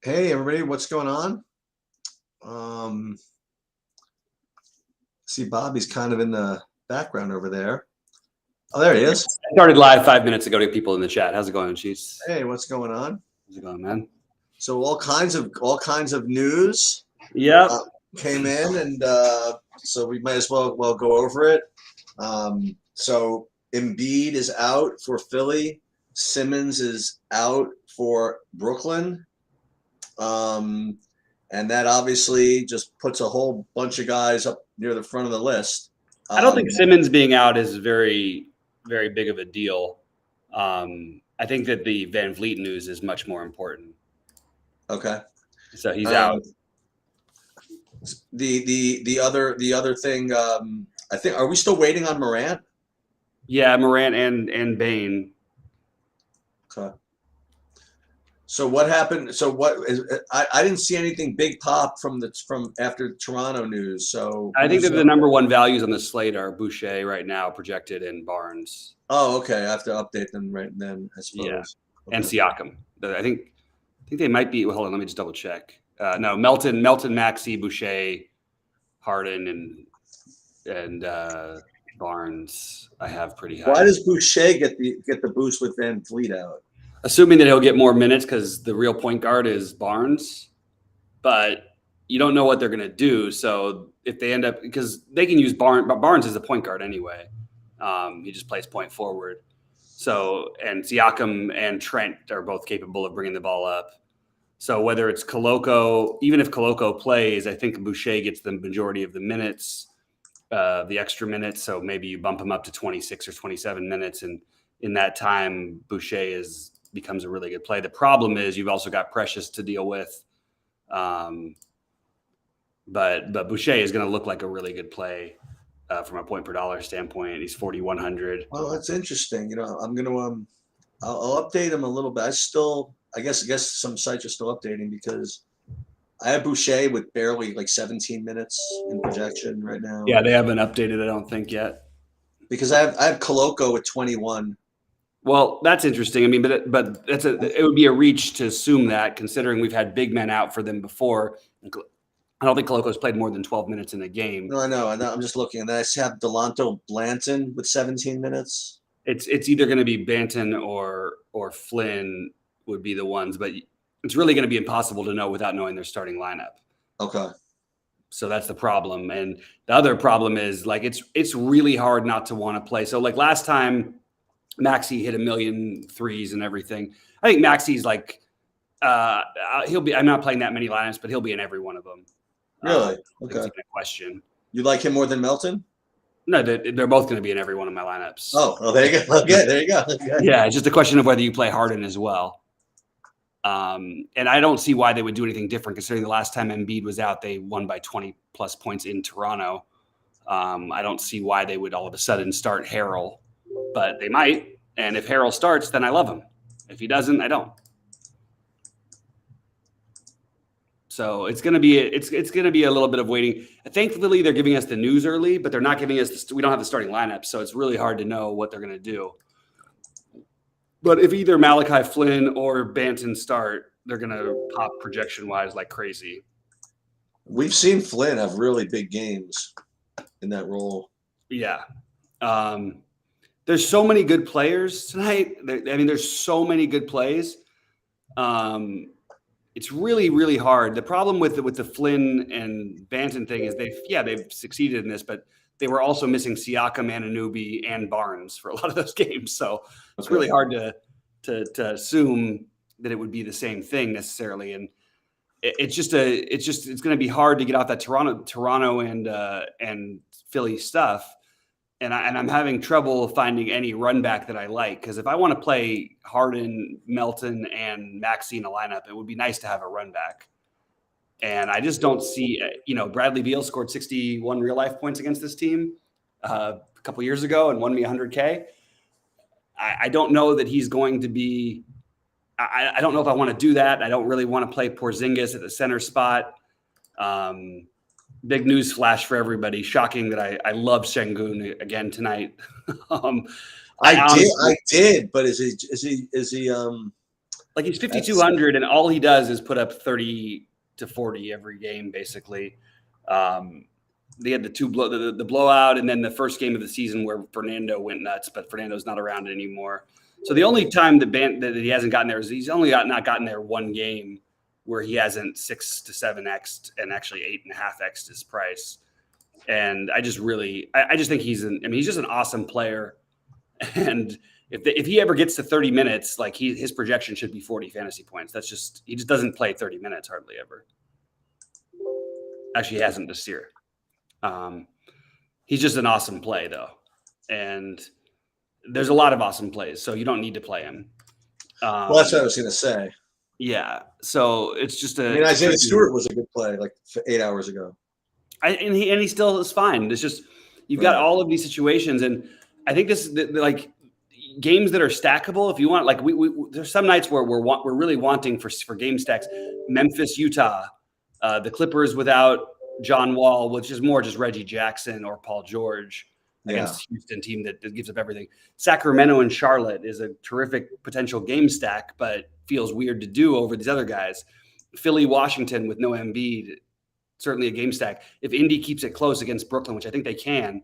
Hey everybody, what's going on? Um, see Bobby's kind of in the background over there. Oh, there he is. I started live 5 minutes ago to people in the chat. How's it going, Cheese? Hey, what's going on? How's it going, man? So all kinds of news Yep. came in, and so we might as well go over it. So Embiid is out for Philly. Simmons is out for Brooklyn. And that obviously just puts a whole bunch of guys up near the front of the list. I don't think Simmons being out is very, very big of a deal. I think that the Van Vliet news is much more important. Okay. So he's out. The other thing, I think, are we still waiting on Morant? Yeah, Morant and Bane. Okay. So what happened? So what is? I didn't see anything big pop from after Toronto news. So I think that the number one values on the slate are Boucher right now projected and Barnes. Oh, okay. I have to update them right then, I suppose. Yeah, okay. And Siakam. I think they might be. Well, hold on, let me just double check. No, Melton, Maxey, Boucher, Harden, and Barnes. I have pretty high. Why does Boucher get the boost with Van Vliet out? Assuming that he'll get more minutes because the real point guard is Barnes, but you don't know what they're going to do. So if they end up, because they can use Barnes, but Barnes is a point guard anyway. He just plays point forward. So, and Siakam and Trent are both capable of bringing the ball up. So whether it's Koloko, even if Koloko plays, I think Boucher gets the majority of the minutes, the extra minutes. So maybe you bump him up to 26 or 27 minutes. And in that time, Boucher becomes a really good play. The problem is you've also got Precious to deal with. But Boucher is going to look like a really good play from a point per dollar standpoint. He's 4,100. Well, that's interesting. I'm going to I'll update him a little bit. I guess some sites are still updating because I have Boucher with barely like 17 minutes in projection right now. Yeah, they haven't updated, I don't think, yet. Because I have Koloko with 21. Well, that's interesting. I mean, but it would be a reach to assume that, considering we've had big men out for them before. I don't think Koloko's played more than 12 minutes in a game. No, I know. I'm just looking, and then I have Delonte Blanton with 17 minutes. It's either going to be Banton or Flynn would be the ones, but it's really going to be impossible to know without knowing their starting lineup. Okay. So that's the problem. And the other problem is like it's really hard not to want to play. So like last time Maxey hit 1 million threes and everything. I think Maxey's like he'll be. I'm not playing that many lineups, but he'll be in every one of them. Really? Okay. It's a question. You like him more than Melton? No, they're both going to be in every one of my lineups. Oh, there you go. Okay, there you go. Okay. Yeah, it's just a question of whether you play Harden as well. And I don't see why they would do anything different, considering the last time Embiid was out, they won by 20 plus points in Toronto. I don't see why they would all of a sudden start Harrell, but they might. And if Harrell starts, then I love him. If he doesn't, I don't. So it's going to be a little bit of waiting. Thankfully, they're giving us the news early, but they're not giving us we don't have the starting lineup, so it's really hard to know what they're going to do. But if either Malachi Flynn or Banton start, they're going to pop projection-wise like crazy. We've seen Flynn have really big games in that role. Yeah. There's so many good players tonight. There's so many good plays. It's really, really hard. The problem with the Flynn and Banton thing is they've succeeded in this, but they were also missing Siakam, Anunoby, and Barnes for a lot of those games. So it's really hard to assume that it would be the same thing necessarily. And it's going to be hard to get off that Toronto and Philly stuff. And I'm having trouble finding any run back that I like, because if I want to play Harden, Melton, and Maxey in a lineup, it would be nice to have a run back. And I just don't see, Bradley Beal scored 61 real life points against this team a couple years ago and won me $100K. I don't know that he's going to be. I don't know if I want to do that. I don't really want to play Porzingis at the center spot. Big news flash for everybody. Shocking that I love Sengun again tonight. I did, but is he Like he's 5,200, and all he does is put up 30 to 40 every game, basically. They had the blowout, and then the first game of the season where Fernando went nuts, but Fernando's not around anymore. So the only time that he hasn't gotten there is he's only not gotten there one game where he hasn't 6 to 7x and actually 8.5x his price. And I just think he's just an awesome player. And if he ever gets to 30 minutes, like his projection should be 40 fantasy points. He just doesn't play 30 minutes hardly ever. Actually, he hasn't this year. He's just an awesome play though. And there's a lot of awesome plays, so you don't need to play him. Well, that's what I was going to say. Yeah. So it's just Isaiah Stewart was a good play like 8 hours ago. And he still is fine. It's just you've got all of these situations, and I think like games that are stackable. If you want, like there's some nights where we're really wanting for game stacks. Memphis, Utah, the Clippers without John Wall, which is more just Reggie Jackson or Paul George against Houston team that gives up everything. Sacramento and Charlotte is a terrific potential game stack, but feels weird to do over these other guys. Philly, Washington with no Embiid, certainly a game stack. If Indy keeps it close against Brooklyn, which I think they can,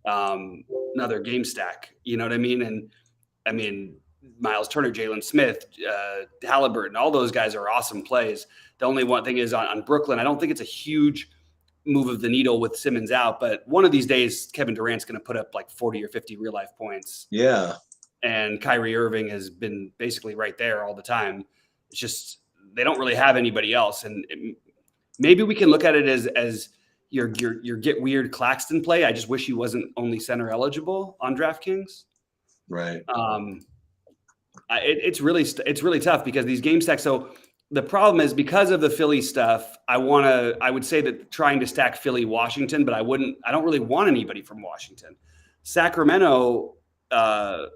another game stack. You know what I mean? And I mean, Miles Turner, Jalen Smith, Halliburton, all those guys are awesome plays. The only one thing is on Brooklyn, I don't think it's a huge move of the needle with Simmons out, but one of these days, Kevin Durant's going to put up like 40 or 50 real life points. Yeah. And Kyrie Irving has been basically right there all the time. It's just, they don't really have anybody else. And maybe we can look at it as your get weird Claxton play. I just wish he wasn't only center eligible on DraftKings. Right. It's really tough because these game stacks. So the problem is because of the Philly stuff, I would say that trying to stack Philly, Washington, but I don't really want anybody from Washington. Sacramento, at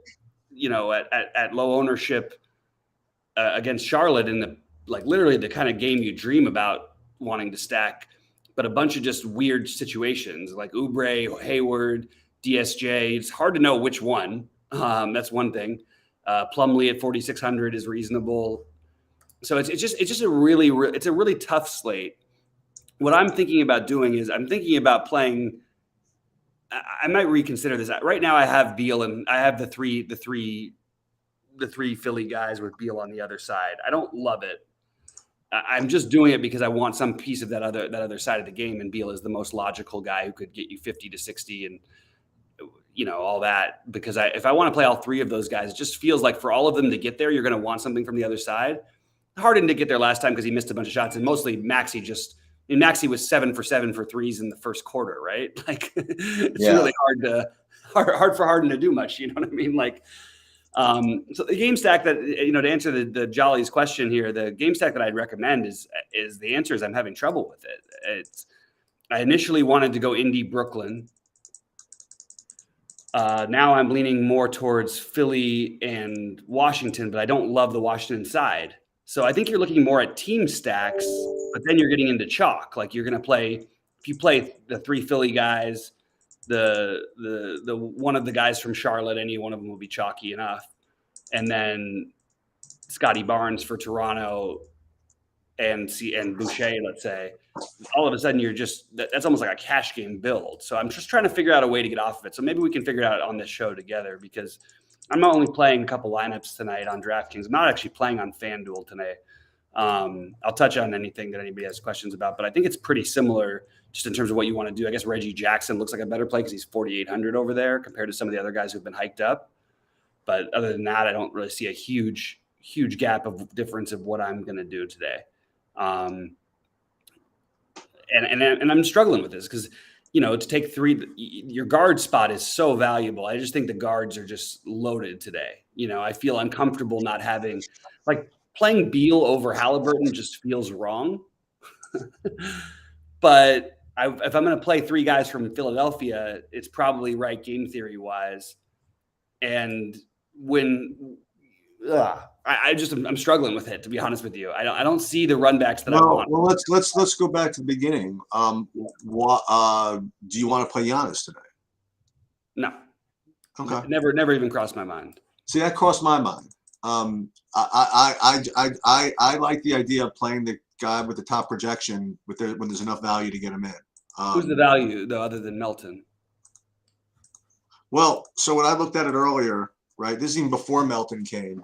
low ownership against Charlotte in literally the kind of game you dream about wanting to stack, but a bunch of just weird situations like Oubre, Hayward, DSJ. It's hard to know which one. That's one thing. Plumlee at 4,600 is reasonable. So it's just a really tough slate. What I'm thinking about doing is I'm thinking about playing. I might reconsider this. Right now I have Beal and I have the three Philly guys with Beal on the other side. I don't love it. I'm just doing it because I want some piece of that other side of the game, and Beal is the most logical guy who could get you 50 to 60 and all that. Because if I want to play all three of those guys, it just feels like for all of them to get there, you're going to want something from the other side. Harden didn't get there last time because he missed a bunch of shots, and mostly Maxey Maxey was 7 for 7 for threes in the first quarter, right? Like it's really hard for Harden to do much. You know what I mean? Like, so the game stack that, to answer the Jolly's question here, the game stack that I'd recommend is the answer is I'm having trouble with it. I initially wanted to go Indy Brooklyn. Now I'm leaning more towards Philly and Washington, but I don't love the Washington side. So I think you're looking more at team stacks, but then you're getting into chalk. Like you're going to play, if you play the three Philly guys, the one of the guys from Charlotte, any one of them will be chalky enough. And then Scotty Barnes for Toronto and Boucher, let's say, all of a sudden that's almost like a cash game build. So I'm just trying to figure out a way to get off of it. So maybe we can figure it out on this show together, because I'm not only playing a couple lineups tonight on DraftKings. I'm not actually playing on FanDuel tonight. I'll touch on anything that anybody has questions about, but I think it's pretty similar just in terms of what you want to do. I guess Reggie Jackson looks like a better play because he's 4,800 over there compared to some of the other guys who've been hiked up. But other than that, I don't really see a huge gap of difference of what I'm going to do today. And I'm struggling with this because, to take three, your guard spot is so valuable. I just think the guards are just loaded today. I feel uncomfortable not having, like, playing Beal over Halliburton just feels wrong. But if I'm going to play three guys from Philadelphia, it's probably right game theory wise. And I'm struggling with it, to be honest with you. I don't see the runbacks that I want. Well, let's go back to the beginning. Do you want to play Giannis today? No. Okay. Never even crossed my mind. See, that crossed my mind. I like the idea of playing the guy with the top projection when there's enough value to get him in. Who's the value though, other than Melton? Well, so when I looked at it earlier, right, this is even before Melton came,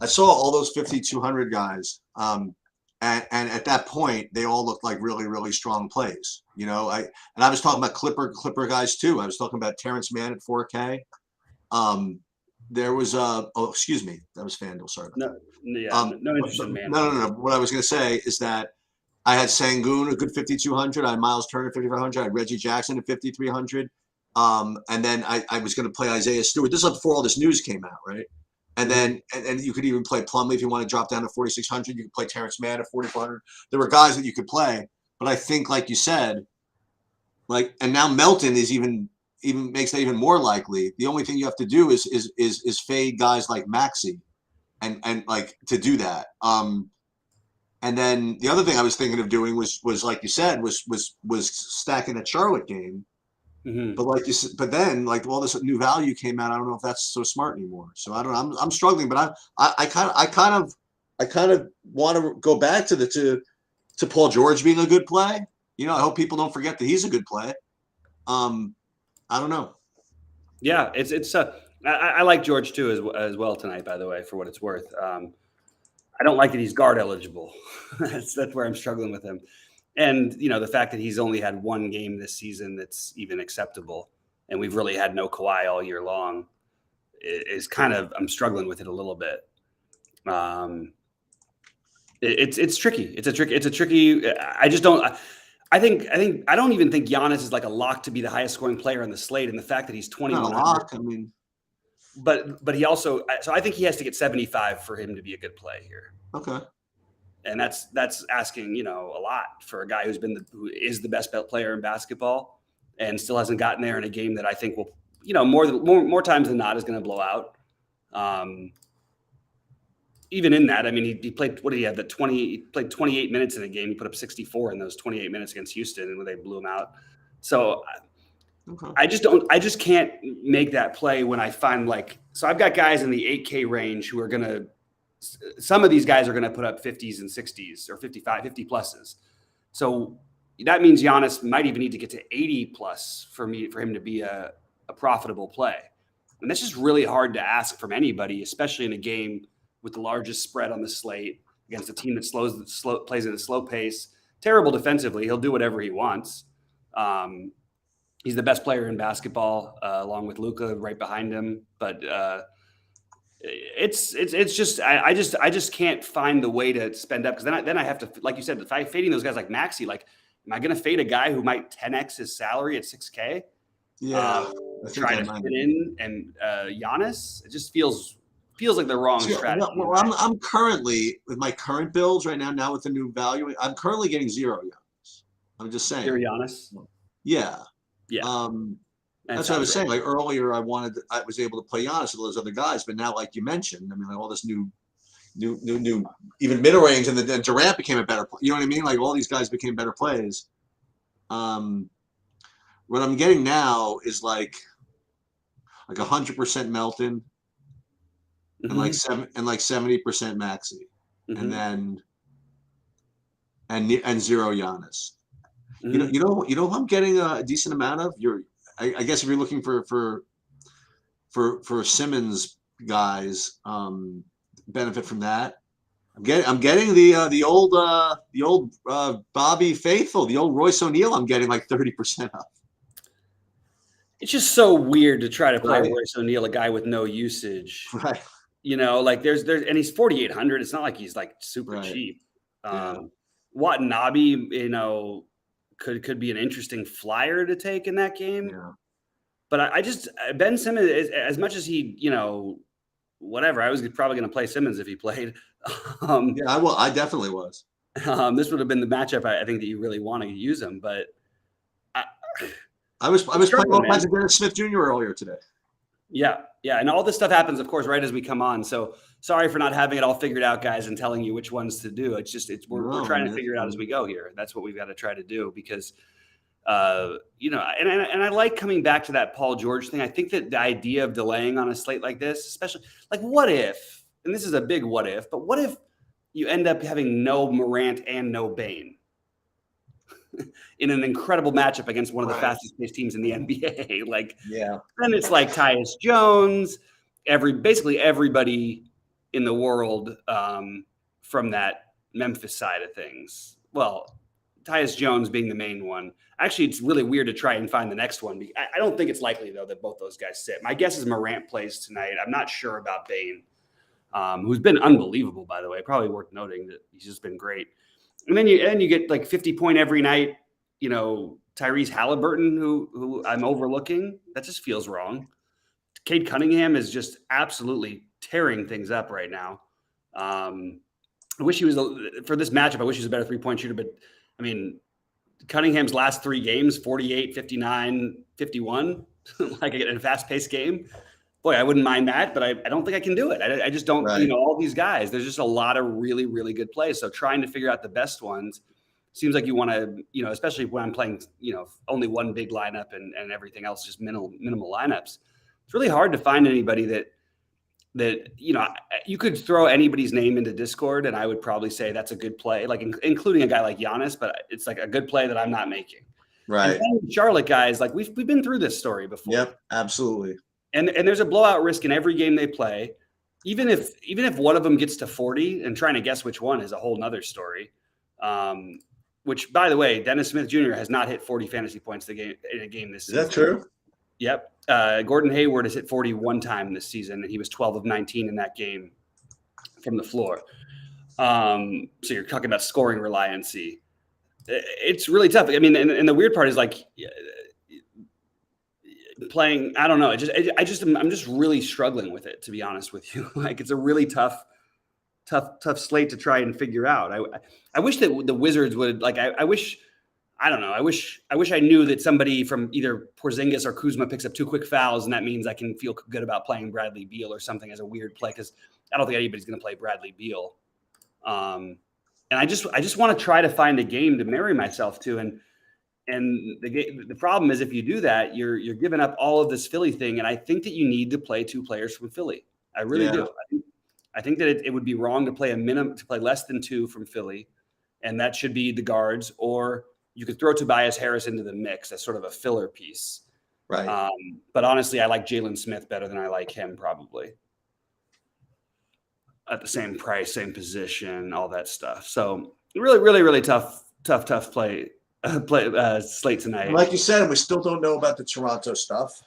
I saw all those 5,200 guys. And at that point, they all looked like really, really strong plays. You know, I was talking about Clipper guys too. I was talking about Terrence Mann at 4K. There was excuse me, that was FanDuel. Sorry about that. No interest in Mann. No. What I was going to say is that I had Sangoon a good 5,200. I had Miles Turner 5,500. I had Reggie Jackson at 5,300. And then I was going to play Isaiah Stewart. This is before all this news came out, right? And then and you could even play Plumlee if you want to drop down to 4,600. You could play Terrence Mann at 4,400. There were guys that you could play, but I think, like you said, and now Melton is even makes that even more likely. The only thing you have to do is fade guys like Maxey, and like to do that. And then the other thing I was thinking of doing was like you said was stacking that Charlotte game. Mm-hmm. But like you said, but then like all this new value came out. I don't know if that's so smart anymore. So I don't know. I'm struggling, but I kind of want to go back to Paul George being a good play. You know, I hope people don't forget that he's a good play. I don't know. Yeah, it's I like George too as well tonight. By the way, for what it's worth, I don't like that he's guard eligible. that's where I'm struggling with him. And, you know, the fact that he's only had one game this season that's even acceptable, and we've really had no Kawhi all year long, is kind of, I'm struggling with it a little bit. It's tricky. It's a tricky. I just don't. I don't even think Giannis is like a lock to be the highest scoring player on the slate, and the fact that he's 21. Lock. I mean, but he also. So I think he has to get 75 for him to be a good play here. Okay. And that's asking, you know, a lot for a guy who is the best player in basketball and still hasn't gotten there in a game that I think will, you know, more times than not is going to blow out. Even in that, I mean, he played, what did he have? He played 28 minutes in a game. He put up 64 in those 28 minutes against Houston, and they blew him out. So okay. I just can't make that play when I find so I've got guys in the 8K range who are going to, some of these guys are going to put up 50s and 60s or 50 pluses. So that means Giannis might even need to get to 80 plus for him to be a profitable play. And that's just really hard to ask from anybody, especially in a game with the largest spread on the slate against a team that plays at a slow pace, terrible defensively. He'll do whatever he wants. He's the best player in basketball, along with Luka right behind him. But, it's just I just can't find the way to spend up, because then I have to, like you said, if I'm fading those guys like Maxey, like, am I going to fade a guy who might 10x his salary at 6K? Yeah, try to fit in and Giannis. It just feels like the wrong strategy. Well, I'm currently with my current builds right now with the new value. I'm currently getting 0 Giannis. I'm just saying. 0 Giannis. Yeah. Yeah. That's what I was saying. Like earlier, I was able to play Giannis with those other guys, but now, like you mentioned, I mean, like all this new, even middle range, and then Durant became a better play. You know what I mean? Like all these guys became better plays. What I'm getting now is like 100% Melton, and like 70% Maxey, and then and 0 Giannis. You know who I'm getting a decent amount of? I guess if you're looking for Simmons guys, benefit from that. I'm getting the old Bobby Faithful, the old Royce O'Neal. I'm getting like 30% off. It's just so weird to try to play Royce O'Neal, a guy with no usage. Right. You know, like there's and he's 4,800. It's not like he's like super cheap. Watanabe, you know, could be an interesting flyer to take in that game. Yeah. But I just, Ben Simmons, as much as he, you know, whatever, I was probably going to play Simmons if he played. I definitely was. This would have been the matchup I think that you really want to use him, but I was playing all kinds of Dennis Smith Jr. earlier today. Yeah, and all this stuff happens, of course, right as we come on. So sorry for not having it all figured out, guys, and telling you which ones to do. It's just we're trying to figure it out as we go here. That's what we've got to try to do, because you know, and I like coming back to that Paul George thing. I think that the idea of delaying on a slate like this, especially like what if and this is a big what if, but what if you end up having no Morant and no Bane in an incredible matchup against one of the fastest paced teams in the NBA? Like, Yeah. then it's like Tyus Jones, basically everybody in the world from that Memphis side of things. Well, Tyus Jones being the main one. Actually, it's really weird to try and find the next one. I don't think it's likely, though, that both those guys sit. My guess is Morant plays tonight. I'm not sure about Bane, who's been unbelievable, by the way. Probably worth noting that he's just been great. And then you get like 50-point every night, Tyrese Halliburton, who I'm overlooking. That just feels wrong. Cade Cunningham is just absolutely tearing things up right now. I wish he was, for this matchup, I wish he was a better 3-point shooter, but I mean, Cunningham's last 3 games, 48, 59, 51, like in a fast-paced game. Boy, I wouldn't mind that, but I don't think I can do it. I just don't, all these guys, there's just a lot of really, really good plays. So trying to figure out the best ones seems like you want to, especially when I'm playing, only one big lineup and everything else, just minimal lineups. It's really hard to find anybody that you could throw anybody's name into Discord and I would probably say that's a good play, like including a guy like Giannis, but it's like a good play that I'm not making. Right. And Charlotte guys, like we've been through this story before. Yep, absolutely. And there's a blowout risk in every game they play. Even if one of them gets to 40, and trying to guess which one is a whole nother story. Which, by the way, Dennis Smith Jr. has not hit 40 fantasy points in a game this season. Is that true? Yep. Gordon Hayward has hit 40 one time this season, and he was 12 of 19 in that game from the floor. So you're talking about scoring reliancy. It's really tough. I mean, and the weird part is like playing. I don't know. I'm just really struggling with it, to be honest with you. Like, it's a really tough slate to try and figure out. I wish that the Wizards would I wish I knew that somebody from either Porzingis or Kuzma picks up 2 quick fouls, and that means I can feel good about playing Bradley Beal or something as a weird play, because I don't think anybody's going to play Bradley Beal. And I just want to try to find a game to marry myself to, and the problem is, if you do that, you're giving up all of this Philly thing, and I think that you need to play 2 players from Philly. I really do. I think that it would be wrong to play less than 2 from Philly, and that should be the guards, or you could throw Tobias Harris into the mix as sort of a filler piece. Right. But honestly, I like Jalen Smith better than I like him, probably. At the same price, same position, all that stuff. So really, really, really tough play slate tonight. Like you said, we still don't know about the Toronto stuff.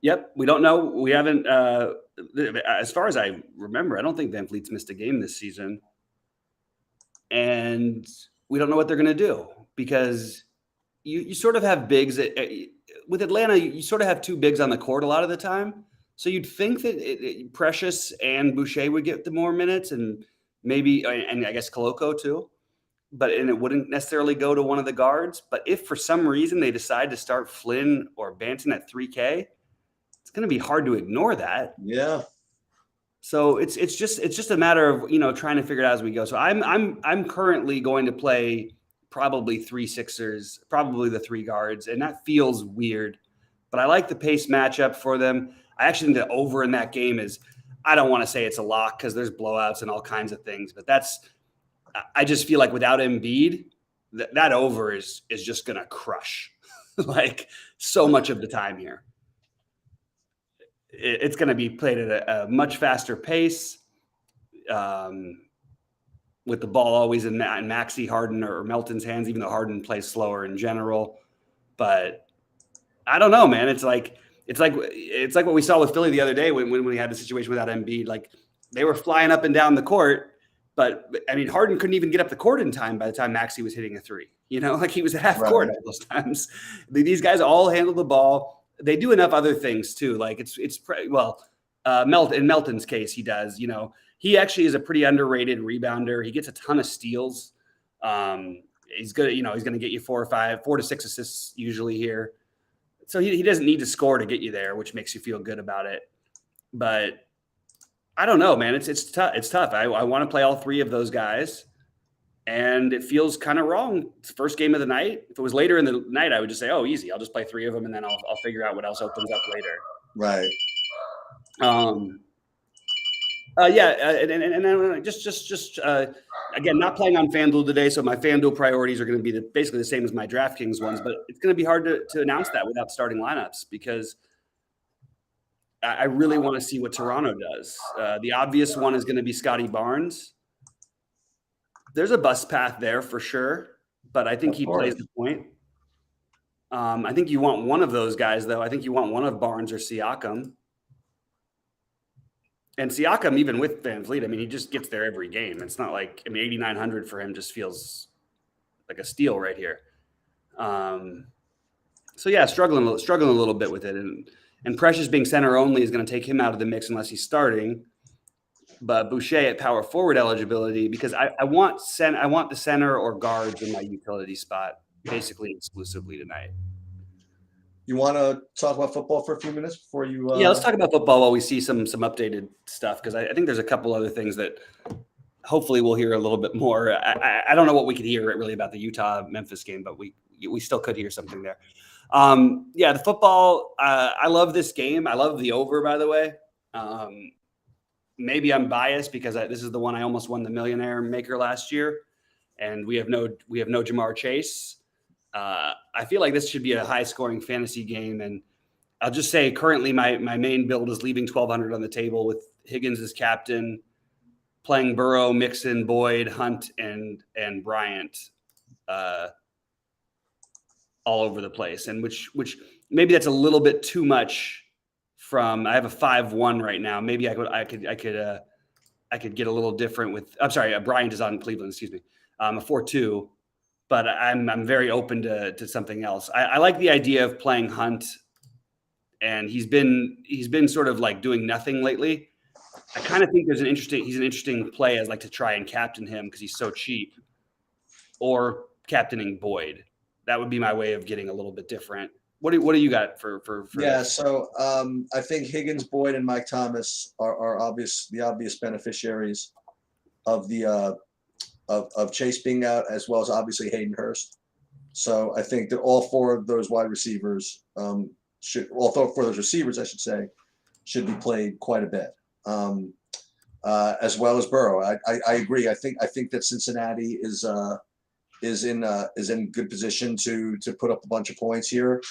Yep. We don't know. We haven't, as far as I remember, I don't think Van Vliet's missed a game this season. And we don't know what they're going to do, because you sort of have bigs with Atlanta. You sort of have 2 bigs on the court a lot of the time. So you'd think that Precious and Boucher would get the more minutes, and maybe, and I guess Koloko too, and it wouldn't necessarily go to one of the guards. But if for some reason they decide to start Flynn or Banton at 3K, it's going to be hard to ignore that. Yeah. So it's just a matter of, trying to figure it out as we go. So I'm currently going to play probably 3 Sixers, probably the 3 guards, and that feels weird, but I like the pace matchup for them. I actually think the over in that game is, I don't want to say it's a lock because there's blowouts and all kinds of things, but I just feel like without Embiid, that over is just going to crush like so much of the time here. It's going to be played at a much faster pace, with the ball always in Maxey, Harden, or Melton's hands, even though Harden plays slower in general. But I don't know, man. It's like what we saw with Philly the other day when we had the situation without Embiid. Like, they were flying up and down the court, but I mean, Harden couldn't even get up the court in time by the time Maxey was hitting a 3. Like, he was at half court all those times. These guys all handle the ball. They do enough other things too. Like, in Melton's case, he does. He actually is a pretty underrated rebounder. He gets a ton of steals. He's good. He's going to get you 4 to 6 assists usually here. So he doesn't need to score to get you there, which makes you feel good about it. But I don't know, man. It's tough. It's tough. I want to play all 3 of those guys, and it feels kind of wrong. It's the first game of the night. If it was later in the night, I would just say, oh, easy. I'll just play 3 of them, and then I'll figure out what else opens up later. Right. Again, not playing on FanDuel today, so my FanDuel priorities are going to be basically the same as my DraftKings ones, but it's going to be hard to announce that without starting lineups because I really want to see what Toronto does. The obvious one is going to be Scotty Barnes. There's a bus path there for sure, but I think he plays the point. I think you want one of those guys, though. I think you want one of Barnes or Siakam. And Siakam, even with Van Vliet, I mean, he just gets there every game. It's not like, I mean, 8,900 for him just feels like a steal right here. So yeah, struggling a little bit with it. And Precious being center only is going to take him out of the mix unless he's starting. But Boucher at power forward eligibility, because I want the center or guards in my utility spot basically exclusively tonight. You want to talk about football for a few minutes before you? Yeah, let's talk about football while we see some updated stuff, because I think there's a couple other things that hopefully we'll hear a little bit more. I don't know what we could hear really about the Utah-Memphis game, but we still could hear something there. Yeah, the football, I love this game. I love the over, by the way. Maybe I'm biased because this is the one I almost won the Millionaire Maker last year, and we have no Jamar Chase. I feel like this should be a high-scoring fantasy game, and I'll just say currently my main build is leaving 1,200 on the table with Higgins as captain, playing Burrow, Mixon, Boyd, Hunt, and Bryant all over the place, and which maybe that's a little bit too much. I have a 5-1 right now. Maybe I could get a little different with. I'm sorry, Bryant is on Cleveland. Excuse me. A 4-2. But I'm very open to something else. I like the idea of playing Hunt, and he's been sort of like doing nothing lately. I kind of think he's an interesting play as like to try and captain him because he's so cheap, or captaining Boyd. That would be my way of getting a little bit different. What do you got for Yeah, this? so I think Higgins, Boyd, and Mike Thomas are the obvious beneficiaries of the of Chase being out, as well as obviously Hayden Hurst. So I think that all four of those wide receivers should be played quite a bit, as well as Burrow. I agree. I think that Cincinnati is in good position to put up a bunch of points here.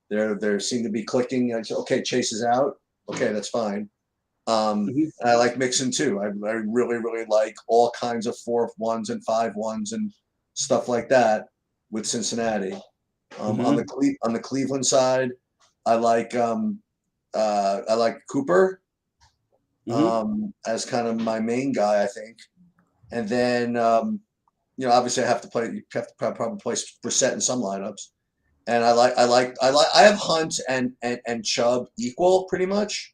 They seem to be clicking. Okay, Chase is out. Okay, that's fine. I like Mixon too. I really, really like all kinds of 4-1s and 5-1s and stuff like that with Cincinnati. On the Cleveland side, I like Cooper as kind of my main guy, I think. And then obviously you have to probably play Brissett in some lineups. And I have Hunt and Chubb equal pretty much.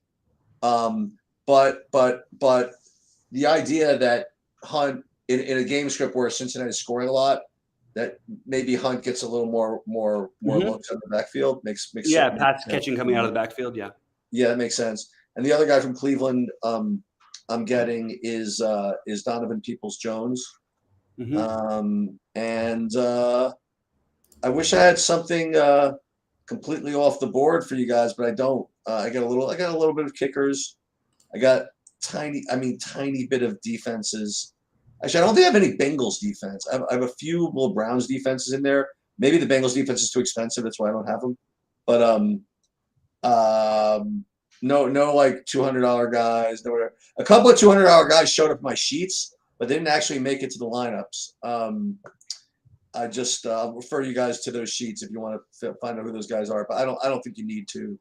But the idea that Hunt in a game script where Cincinnati is scoring a lot, that maybe Hunt gets a little more looks in the backfield makes pass catching coming out of the backfield. Yeah, that makes sense. And the other guy from Cleveland I'm getting is Donovan Peoples-Jones. And I wish I had something completely off the board for you guys, but I don't. I got a little bit of kickers. I got tiny bit of defenses. Actually, I don't think I have any Bengals defense. I have a few little Browns defenses in there. Maybe the Bengals defense is too expensive. That's why I don't have them. But no like $200 guys. No whatever. A couple of $200 guys showed up in my sheets, but they didn't actually make it to the lineups. I'll refer you guys to those sheets if you want to find out who those guys are. But I don't think you need to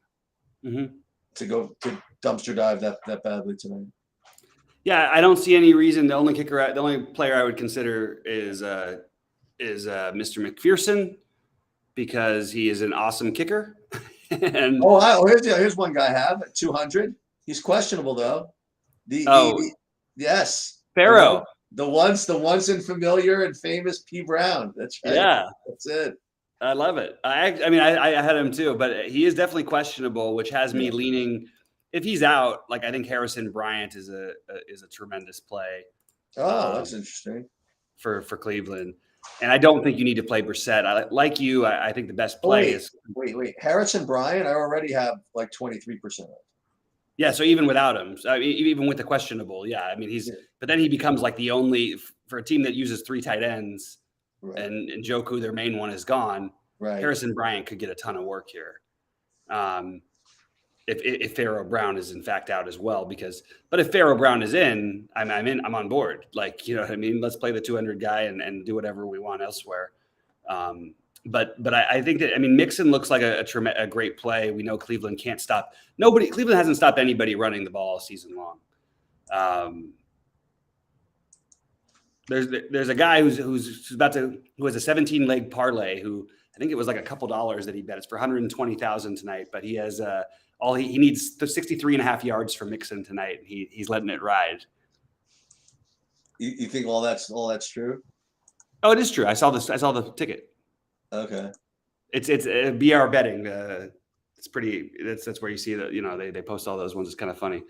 go to dumpster dive that badly tonight. Yeah, I don't see any reason. The only player I would consider is Mr. McPherson, because he is an awesome kicker. And here's one guy I have at 200. He's questionable though. Yes, Pharaoh. The once in familiar and famous P. Brown. That's right. Yeah, that's it. I love it. I had him too, but he is definitely questionable, which has me leaning. If he's out, like I think Harrison Bryant is a tremendous play. Oh, that's interesting for Cleveland. And I don't think you need to play Brissett. I think the best play is. Wait. Harrison Bryant, I already have like 23% of. Yeah, so even without him, even with the questionable, yeah, I mean but then he becomes like the only for a team that uses 3 tight ends, Right. and Njoku, their main one, is gone. Right. Harrison Bryant could get a ton of work here, if Pharaoh Brown is in fact out as well. But if Pharaoh Brown is in, I'm on board. Like, you know what I mean? Let's play the 200 guy and do whatever we want elsewhere. But I think that, I mean, Mixon looks like a great play. We know Cleveland can't stop nobody. Cleveland hasn't stopped anybody running the ball all season long. There's a guy who has a 17-leg parlay, who I think it was like a couple dollars that he bet. It's for 120,000 tonight, but he has he needs 63.5 yards for Mixon tonight. He's letting it ride. You think all that's true? Oh, it is true. I saw the ticket. Okay. It's BR betting. It's pretty. That's where you see that. You know, they post all those ones. It's kind of funny.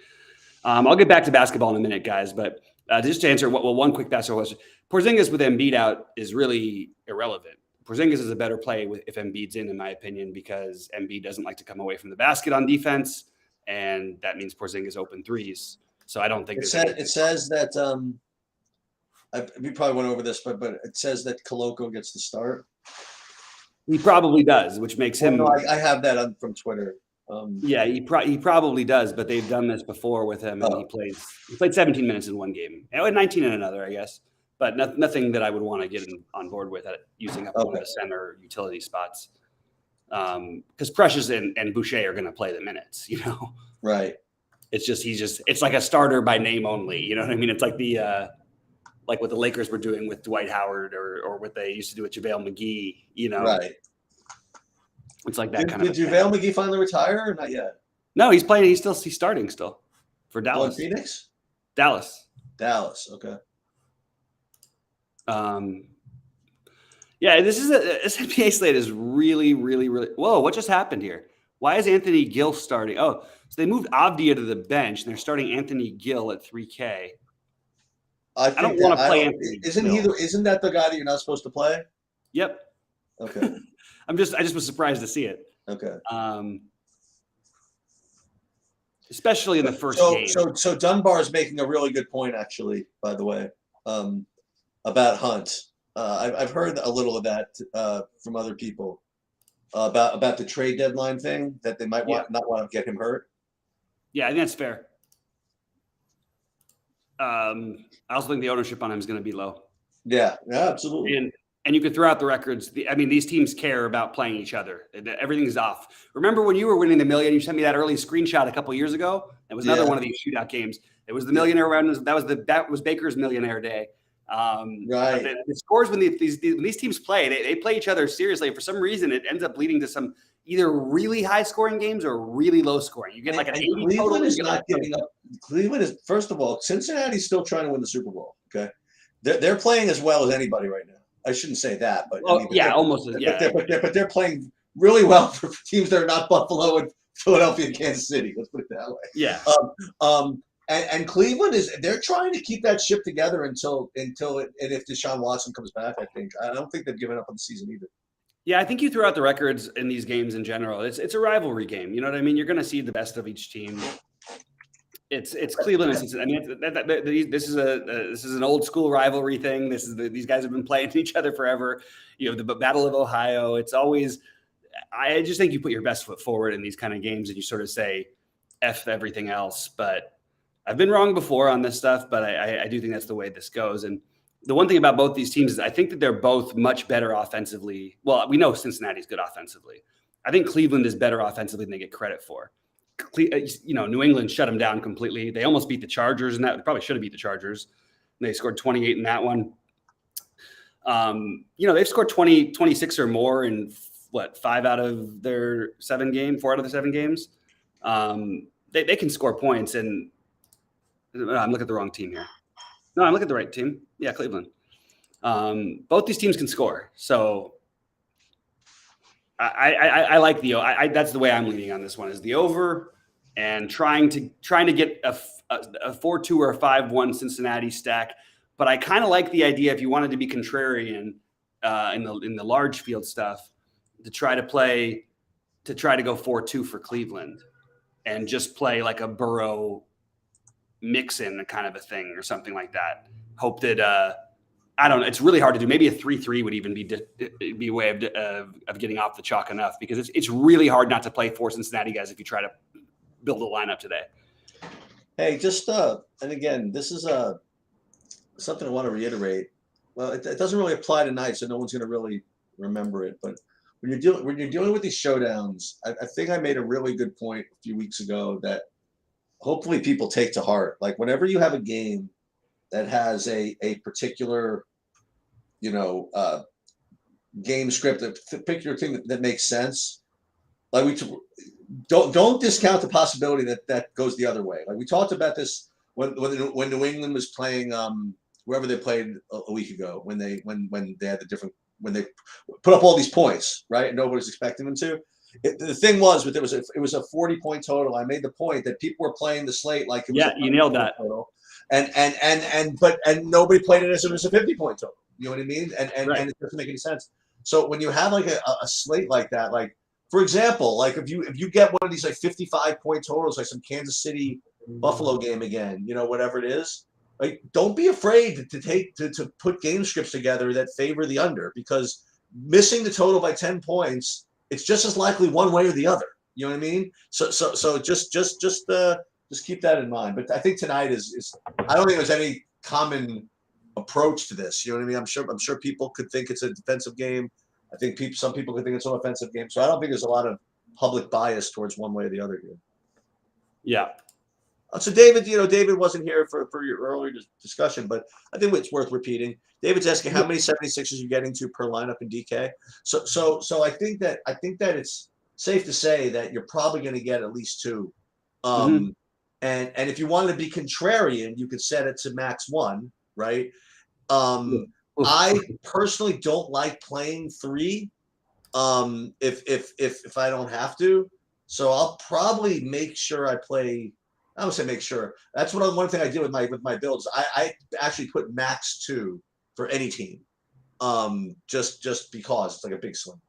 I'll get back to basketball in a minute, guys. But just to answer one quick basketball question: Porzingis with Embiid out is really irrelevant. Porzingis is a better play if Embiid's in my opinion, because Embiid doesn't like to come away from the basket on defense, and that means Porzingis open threes. So I don't think it says that. We probably went over this, but it says that Koloko gets the start. He probably does, which makes him. No, I have that from Twitter. Yeah, he probably does, but they've done this before with him, and he played 17 minutes in one game, and 19 in another, I guess. But nothing that I would want to get on board with using up one of the center utility spots, because Precious and Boucher are going to play the minutes, you know. Right. It's like a starter by name only. You know what I mean? It's like like what the Lakers were doing with Dwight Howard, or what they used to do with JaVale McGee, you know. Right. It's like that kind of. Did JaVale McGee finally retire or not yet? No, he's playing. He's starting still for Dallas. Phoenix? Dallas. Okay. Yeah, this NBA slate is really, really, really. Whoa, what just happened here? Why is Anthony Gill starting? Oh, so they moved Avdia to the bench, and they're starting Anthony Gill at 3K. I don't want to play Anthony. Isn't that the guy that you're not supposed to play? Yep. Okay. I just was surprised to see it. Okay. Especially in the first game. So Dunbar is making a really good point, actually, by the way, about Hunt. I've heard a little of that from other people about the trade deadline thing, that they might not want to get him hurt. Yeah, I think that's fair. I also think the ownership on him is going to be low. Yeah, absolutely. And you could throw out the records. These teams care about playing each other. Everything's off. Remember when you were winning the million? You sent me that early screenshot a couple years ago. It was another one of these shootout games. It was the millionaire round. That was Baker's millionaire day. Right. The scores when these teams play, they play each other seriously. For some reason, it ends up leading to some either really high scoring games or really low scoring. You get like an 80 Cleveland total. is not giving up. Cleveland is, first of all, Cincinnati's still trying to win the Super Bowl. Okay, they're playing as well as anybody right now. I shouldn't say that, but But they're playing really well for teams that are not Buffalo and Philadelphia and Kansas City. Let's put it that way. Yeah. And Cleveland they're trying to keep that ship together until if Deshaun Watson comes back. I don't think they've given up on the season either. Yeah, I think you throw out the records in these games in general. It's a rivalry game. You know what I mean? You're going to see the best of each team. It's Cleveland and Cincinnati. This is an old school rivalry thing. These guys have been playing each other forever. You know, the Battle of Ohio. It's always. I just think you put your best foot forward in these kind of games, and you sort of say, "F everything else." But I've been wrong before on this stuff. But I do think that's the way this goes. And the one thing about both these teams is I think that they're both much better offensively. Well, we know Cincinnati's good offensively. I think Cleveland is better offensively than they get credit for. New England shut them down completely. They almost beat the Chargers, and that probably should have beat the Chargers. And they scored 28 in that one. They've scored 26 or more in 4 out of their 7 games. They can score points, and I'm looking at the wrong team here. No, I'm looking at the right team. Yeah, Cleveland. Both these teams can score. So I like that's the way I'm leaning on this one, is the over, and trying to get a 4-2 or a 5-1 Cincinnati stack. But I kind of like the idea, if you wanted to be contrarian in the large field stuff, to try to go 4-2 for Cleveland. and just play like a Burrow mix-in kind of a thing or something like that. Hope that I don't know. It's really hard to do. Maybe a 3-3 would even be a way of getting off the chalk enough, because it's really hard not to play 4 Cincinnati guys if you try to build a lineup today. Hey, just and again, this is something I want to reiterate. Well, it doesn't really apply tonight, so no one's going to really remember it. But when you're dealing with these showdowns, I think I made a really good point a few weeks ago that hopefully people take to heart. Like, whenever you have a game that has a particular, game script, a particular thing that makes sense, like don't discount the possibility that goes the other way. Like, we talked about this when New England was playing whoever they played a week ago, when they had when they put up all these points, right? And nobody was expecting them to. The thing was, but it was a 40-point total. I made the point that people were playing the slate like it was you nailed that. Total. And nobody played it as if it was a 50-point total. You know what I mean? And Right. and it doesn't make any sense. So when you have like a slate like that, like, for example, like if you get one of these like 55-point totals, like some Kansas City Buffalo game again, whatever it is, like, don't be afraid to put game scripts together that favor the under, because missing the total by 10 points, it's just as likely one way or the other. You know what I mean? So just keep that in mind. But I think tonight is I don't think there's any common approach to this. You know what I mean? I'm sure people could think it's a defensive game. I think some people could think it's an offensive game. So I don't think there's a lot of public bias towards one way or the other here. Yeah. So David, David wasn't here for your earlier discussion, but I think it's worth repeating. David's asking how many 76ers you're getting to per lineup in DK. So I think that it's safe to say that you're probably going to get at least 2. And if you wanted to be contrarian, you could set it to max 1, right? I personally don't like playing 3 if I don't have to. So I'll probably make sure I play. I would say make sure. That's one thing I did with my builds. I actually put max 2 for any team, just because it's like a big swing.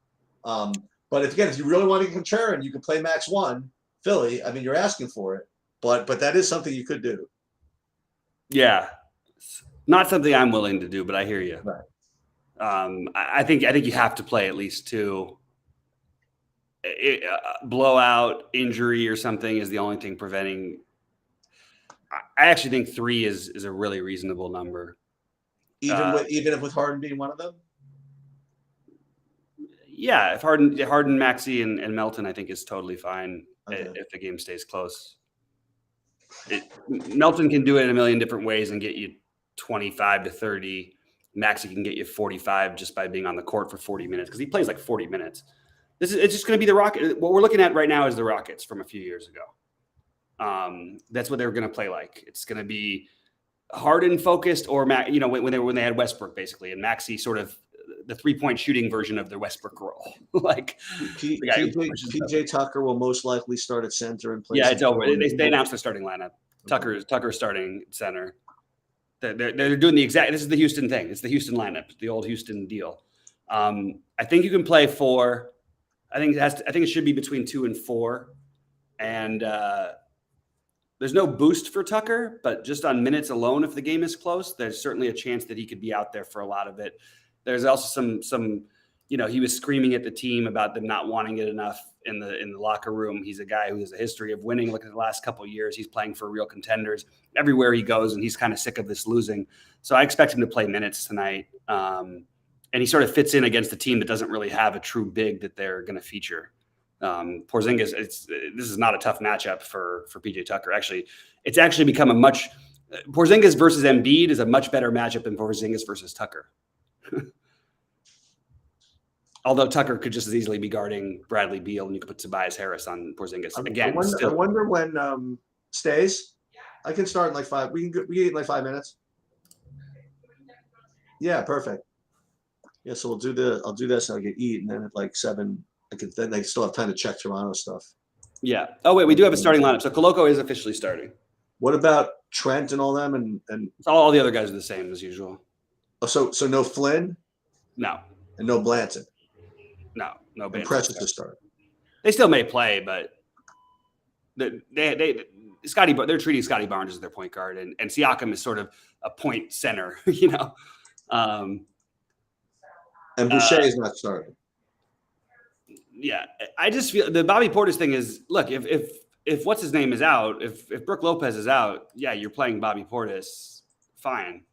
But if you really want to get contrarian, you can play max 1 Philly. I mean, you're asking for it, but that is something you could do. Yeah, not something I'm willing to do, but I hear you. Right. I think you have to play at least 2. Blowout, injury, or something is the only thing preventing. I actually think 3 is a really reasonable number. Even with Harden being one of them. Yeah, if Harden, Maxey, and Melton, I think is totally fine. Okay. If the game stays close. Melton can do it in a million different ways and get you 25 to 30. Maxey can get you 45 just by being on the court for 40 minutes, because he plays like 40 minutes. It's just going to be the Rockets. What we're looking at right now is the Rockets from a few years ago. That's what they were going to play like. It's going to be Harden focused, or when they had Westbrook basically, and Maxey sort of the 3-point shooting version of their Westbrook role. Like PJ Tucker will most likely start at center and play. Yeah, it's over. They announced the starting lineup. Tucker's starting center. They're doing the exact. This is the Houston thing. It's the Houston lineup, the old Houston deal. I think you can play 4. I think it should be between 2 and 4, and there's no boost for Tucker, but just on minutes alone, if the game is close, there's certainly a chance that he could be out there for a lot of it. There's also some he was screaming at the team about them not wanting it enough in the locker room. He's a guy who has a history of winning. Look at the last couple of years, he's playing for real contenders everywhere he goes, and he's kind of sick of this losing. So I expect him to play minutes tonight. And he sort of fits in against a team that doesn't really have a true big that they're going to feature. Porzingis, this is not a tough matchup for PJ Tucker. Actually, it's actually become Porzingis versus Embiid is a much better matchup than Porzingis versus Tucker. Although Tucker could just as easily be guarding Bradley Beal, and you could put Tobias Harris on Porzingis again. I wonder when stays. I can start in like 5. We can eat in like 5 minutes. Yeah, perfect. Yeah, so I'll do this and I'll get eat, and then at like 7, I still have time to check Toronto stuff. Yeah. Oh wait, we do have a starting lineup. So Koloko is officially starting. What about Trent and all them and all the other guys are the same as usual. Oh, so no Flynn? No. And no Blanton? No. And Precious to start. They still may play, but They're treating Scotty Barnes as their point guard, and Siakam is sort of a point center, you know. And Boucher is not starting. Yeah, I just feel the Bobby Portis thing is, look, if what's his name is out, if Brook Lopez is out, yeah, you're playing Bobby Portis, fine.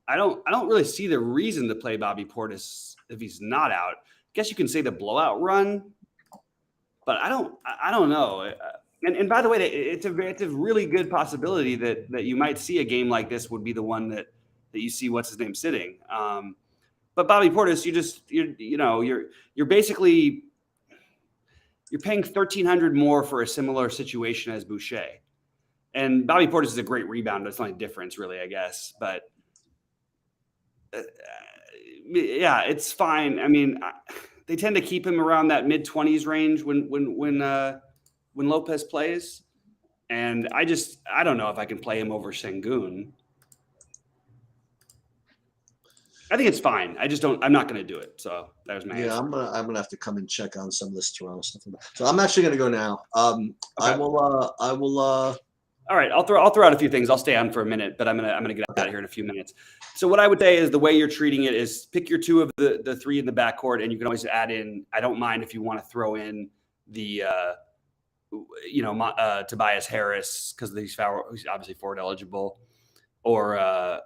I don't really see the reason to play Bobby Portis if he's not out. I guess you can say the blowout run, but I don't know. And by the way, it's a really good possibility that you might see a game like this would be the one that you see what's his name sitting. But Bobby Portis, you're basically you're paying $1,300 more for a similar situation as Boucher. And Bobby Portis is a great rebounder. That's the only difference, really, I guess. But yeah, it's fine. I mean, they tend to keep him around that mid-20s range when Lopez plays. And I don't know if I can play him over Sengun. I think it's fine. I'm not going to do it. So that was my answer. I'm gonna have to come and check on some of this Toronto stuff. So I'm actually gonna go now. Okay. I will. All right, I'll throw out a few things. I'll stay on for a minute, but I'm gonna get out of here in a few minutes. So what I would say is the way you're treating it is pick your two of the three in the backcourt, and you can always add in. I don't mind if you want to throw in the Tobias Harris because he's obviously forward eligible, or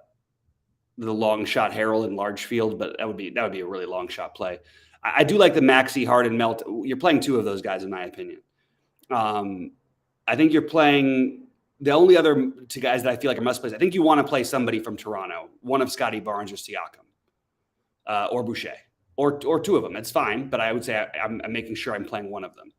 the long shot Harrell in large field, but that would be a really long shot play. I do like the Maxey, Harden, Melt. You're playing two of those guys, in my opinion. I think you're playing the only other two guys that I feel like are must plays. I think you want to play somebody from Toronto, one of Scotty Barnes or Siakam, or Boucher, or two of them. That's fine, but I would say I'm making sure I'm playing one of them.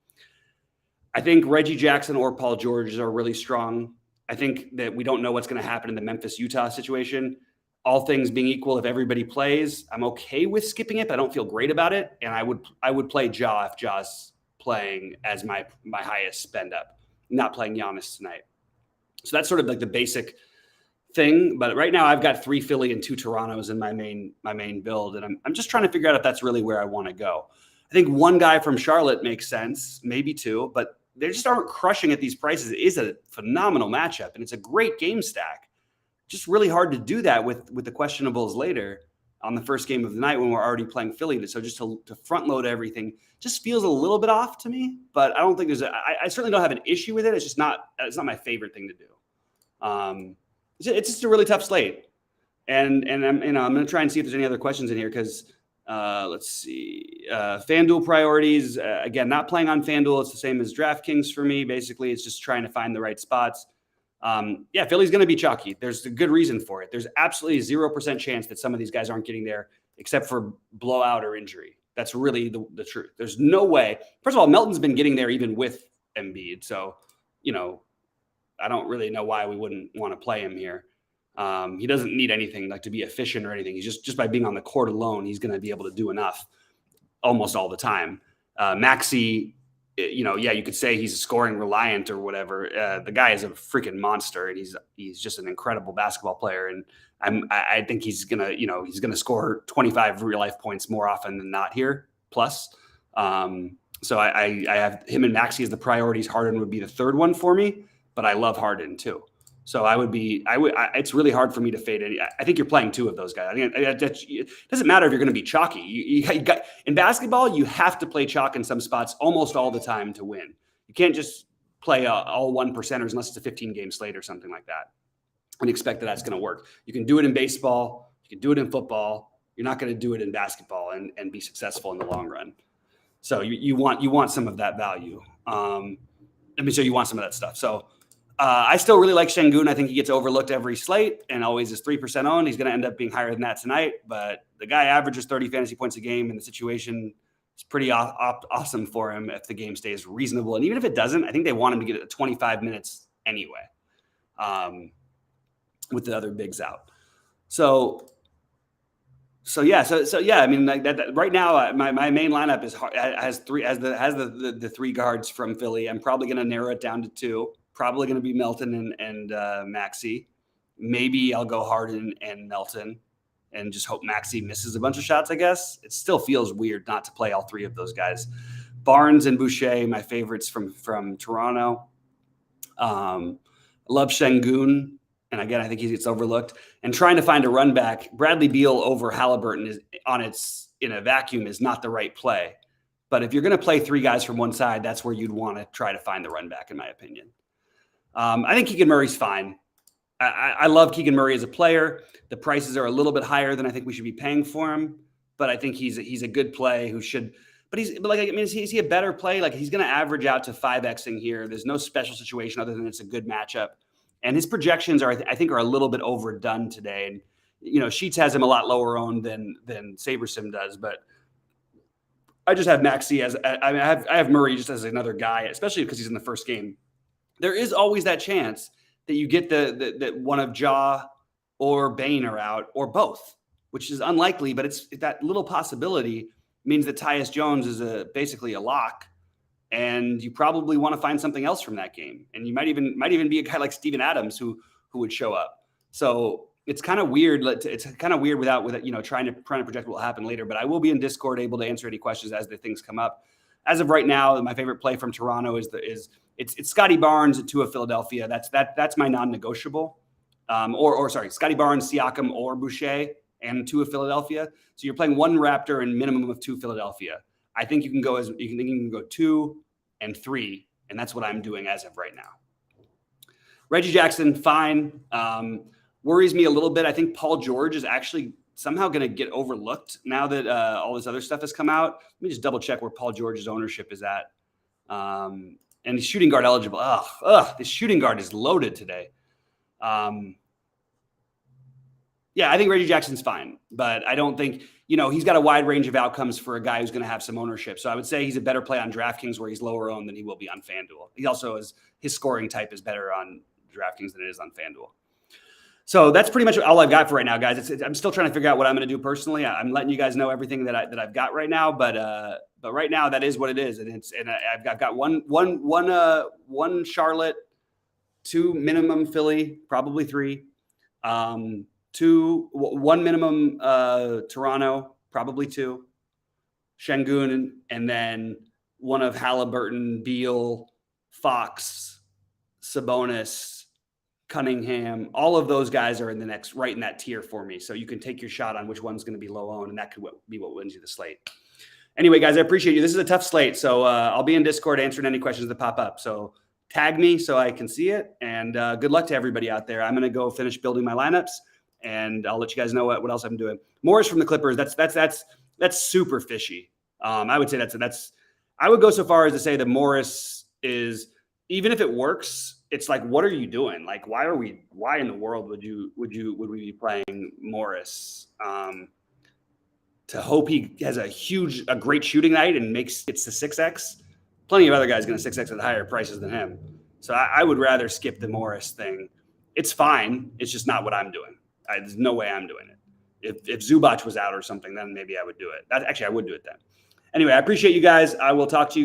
I think Reggie Jackson or Paul George are really strong. I think that we don't know what's going to happen in the Memphis-Utah situation. All things being equal, if everybody plays, I'm okay with skipping it, but I don't feel great about it. And I would play Ja if Ja's playing as my highest spend up, not playing Giannis tonight. So that's sort of like the basic thing. But right now I've got 3 Philly and 2 Torontos in my main build. And I'm just trying to figure out if that's really where I want to go. I think one guy from Charlotte makes sense, maybe 2, but they just aren't crushing at these prices. It is a phenomenal matchup and it's a great game stack. Just really hard to do that with the questionables later on the first game of the night when we're already playing Philly. So just to front load everything just feels a little bit off to me, but I don't think I certainly don't have an issue with it. It's not my favorite thing to do. It's just a really tough slate. And I'm going to try and see if there's any other questions in here because let's see. FanDuel priorities, again, not playing on FanDuel. It's the same as DraftKings for me. Basically, it's just trying to find the right spots. Philly's going to be chalky. There's a good reason for it. There's absolutely 0% chance that some of these guys aren't getting there except for blowout or injury. That's really the truth. There's no way. First of all, Melton's been getting there even with Embiid. So, I don't really know why we wouldn't want to play him here. He doesn't need anything like to be efficient or anything. He's just by being on the court alone, he's going to be able to do enough almost all the time. Maxey, you could say he's scoring reliant or whatever. The guy is a freaking monster, and he's just an incredible basketball player. And I think he's gonna score 25 real life points more often than not here. Plus, so I have him and Maxey as the priorities. Harden would be the third one for me, but I love Harden too. So it's really hard for me to fade any. I think you're playing 2 of those guys. I mean, it doesn't matter if you're going to be chalky. You got, in basketball, you have to play chalk in some spots almost all the time to win. You can't just play all 1%ers unless it's a 15-game slate or something like that and expect that that's going to work. You can do it in baseball. You can do it in football. You're not going to do it in basketball and be successful in the long run. So you want some of that value. So you want some of that stuff. So I still really like Sengun. I think he gets overlooked every slate and always is 3% owned. He's going to end up being higher than that tonight. But the guy averages 30 fantasy points a game, and the situation is pretty awesome for him if the game stays reasonable. And even if it doesn't, I think they want him to get it 25 minutes anyway with the other bigs out. So yeah. I mean, like that right now, my main lineup has the 3 guards from Philly. I'm probably going to narrow it down to 2. Probably going to be Melton and Maxey. Maybe I'll go Harden and Melton and just hope Maxey misses a bunch of shots, I guess. It still feels weird not to play all 3 of those guys. Barnes and Boucher, my favorites from Toronto. Love Şengün, and again, I think he gets overlooked. And trying to find a run back, Bradley Beal over Halliburton is in a vacuum is not the right play. But if you're going to play three guys from one side, that's where you'd want to try to find the run back, in my opinion. I think Keegan Murray's fine. I love Keegan Murray as a player. The prices are a little bit higher than I think we should be paying for him, but I think he's a good play who should. But is he a better play? Like, he's going to average out to 5xing here. There's no special situation other than it's a good matchup, and his projections I think are a little bit overdone today. And Sheets has him a lot lower owned than SaberSim does, but I just have Maxey as I have Murray just as another guy, especially because he's in the first game. There is always that chance that you get that one of Ja or Bane are out, or both, which is unlikely, but it's that little possibility means that Tyus Jones is basically a lock, and you probably want to find something else from that game. And you might even be a guy like Steven Adams who would show up. So it's kind of weird. It's kind of weird without trying to project what will happen later. But I will be in Discord able to answer any questions as the things come up. As of right now, my favorite play from Toronto is Scotty Barnes at 2 of Philadelphia. That's my non-negotiable. Sorry, Scotty Barnes, Siakam, or Boucher, and 2 of Philadelphia. So you're playing 1 Raptor and minimum of 2 Philadelphia. I think you can go 2 and 3, and that's what I'm doing as of right now. Reggie Jackson, fine. Worries me a little bit. I think Paul George is actually somehow going to get overlooked now that all this other stuff has come out. Let me just double check where Paul George's ownership is at. And he's shooting guard eligible. This shooting guard is loaded today. Yeah, I think Reggie Jackson's fine, but I don't think, he's got a wide range of outcomes for a guy who's going to have some ownership. So I would say he's a better play on DraftKings where he's lower owned than he will be on FanDuel. He also his scoring type is better on DraftKings than it is on FanDuel. So that's pretty much all I've got for right now, guys. I'm still trying to figure out what I'm going to do personally. I'm letting you guys know everything that I've got right now, but right now that is what it is, and I've got one Charlotte, 2 minimum Philly, probably 3, 1 minimum Toronto, probably 2, Şengün, and then 1 of Halliburton, Beal, Fox, Sabonis, Cunningham. All of those guys are right in that tier for me. So you can take your shot on which one's going to be low owned, and that could be what wins you the slate. Anyway, guys, I appreciate you. This is a tough slate, so I'll be in Discord answering any questions that pop up. So tag me so I can see it, and good luck to everybody out there. I'm going to go finish building my lineups, and I'll let you guys know what else I'm doing. Morris from the Clippers. That's super fishy. I would say that's. I would go so far as to say that Morris is, even if it works, it's like, what are you doing? Like, why in the world would we be playing Morris? To hope he has a great shooting night and gets to 6x. Plenty of other guys going to 6x at higher prices than him. So I would rather skip the Morris thing. It's fine. It's just not what I'm doing. There's no way I'm doing it. If Zubac was out or something, then maybe I would do it. I would do it then. Anyway, I appreciate you guys. I will talk to you